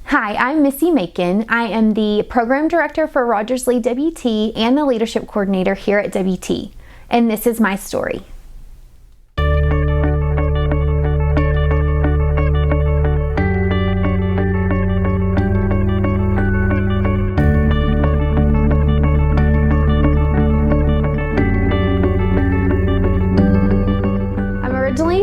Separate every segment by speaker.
Speaker 1: Hi, I'm Missy Macon. I am the Program Director for Rogers Lee WT and the Leadership Coordinator here at WT. And this is my story.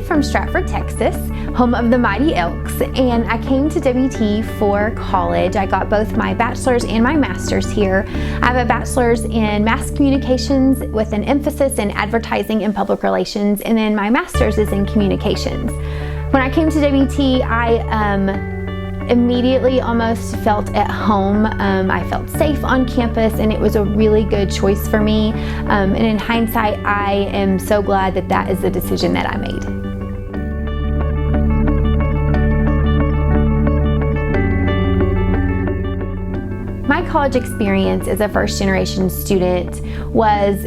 Speaker 1: From Stratford, Texas, home of the Mighty Elks, and I came to WT for college. I got both my bachelor's and my master's here. I have a bachelor's in mass communications with an emphasis in advertising and public relations, and then my master's is in communications. When I came to WT, I immediately almost felt at home. I felt safe on campus, and it was a really good choice for me. And in hindsight, I am so glad that that is the decision that I made. My college experience as a first-generation student was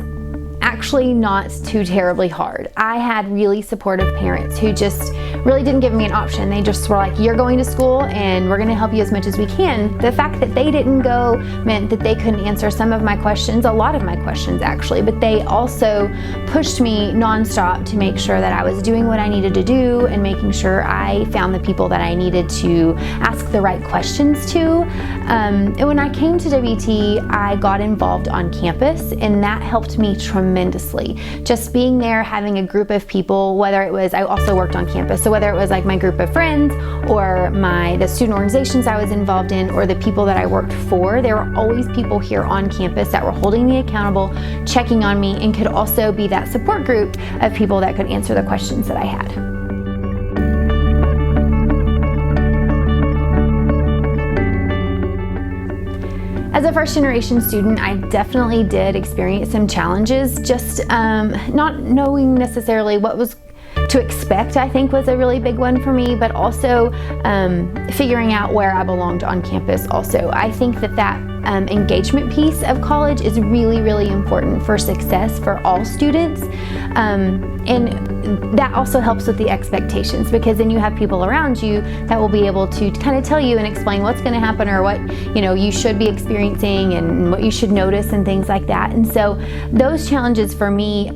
Speaker 1: actually not too terribly hard. I had really supportive parents who just really didn't give me an option. They just were like, you're going to school and we're going to help you as much as we can. The fact that they didn't go meant that they couldn't answer some of my questions, a lot of my questions actually, but they also pushed me nonstop to make sure that I was doing what I needed to do and making sure I found the people that I needed to ask the right questions to. And when I came to WT, I got involved on campus, and that helped me tremendously. Just being there, having a group of people, whether it was, I also worked on campus, so whether it was like my group of friends or the student organizations I was involved in or the people that I worked for, there were always people here on campus that were holding me accountable, checking on me, and could also be that support group of people that could answer the questions that I had. As a first-generation student, I definitely did experience some challenges. Just not knowing necessarily what was to expect, I think, was a really big one for me, but also figuring out where I belonged on campus also. I think that engagement piece of college is really, really important for success for all students. And that also helps with the expectations, because then you have people around you that will be able to kind of tell you and explain what's going to happen or what you should be experiencing and what you should notice and things like that. And so those challenges for me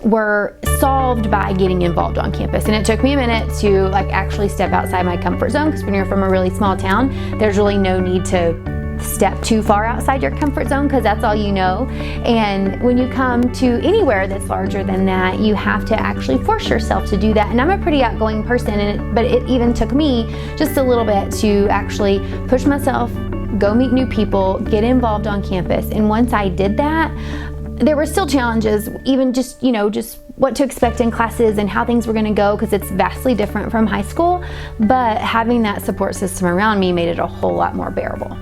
Speaker 1: were solved by getting involved on campus. And it took me a minute to actually step outside my comfort zone, because when you're from a really small town, there's really no need to step too far outside your comfort zone, because that's all you know. And when you come to anywhere that's larger than that, you have to actually force yourself to do that. And I'm a pretty outgoing person, but it even took me just a little bit to actually push myself, go meet new people, get involved on campus. And once I did that, there were still challenges, even just what to expect in classes and how things were going to go, because it's vastly different from high school. But having that support system around me made it a whole lot more bearable.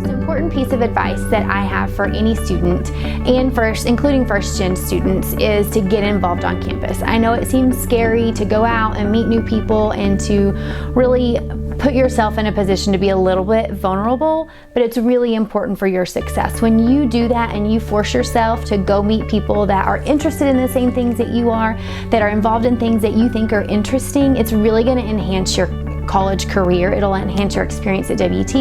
Speaker 1: Important piece of advice that I have for any student, and including first-gen students, is to get involved on campus. I know it seems scary to go out and meet new people and to really put yourself in a position to be a little bit vulnerable, but it's really important for your success. When you do that and you force yourself to go meet people that are interested in the same things that you are, that are involved in things that you think are interesting, it's really going to enhance your college career. It'll enhance your experience at WT,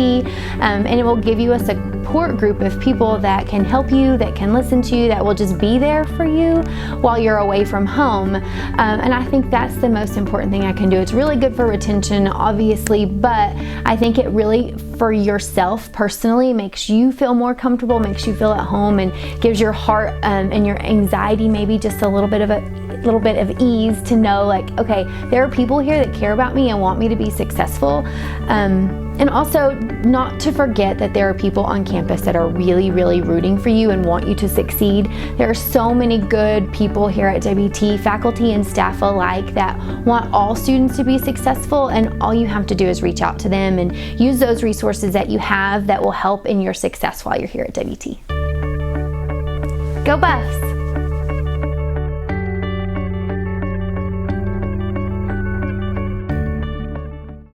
Speaker 1: and it will give you a support group of people that can help you, that can listen to you, that will just be there for you while you're away from home. And I think that's the most important thing I can do. It's really good for retention, obviously, but I think it really, for yourself personally, makes you feel more comfortable, makes you feel at home, and gives your heart and your anxiety maybe just a little bit of ease to know, okay, there are people here that care about me and want me to be successful. And also not to forget that there are people on campus that are really, really rooting for you and want you to succeed. There are so many good people here at WT, faculty and staff alike, that want all students to be successful, and all you have to do is reach out to them and use those resources that you have that will help in your success while you're here at WT. Go Buffs!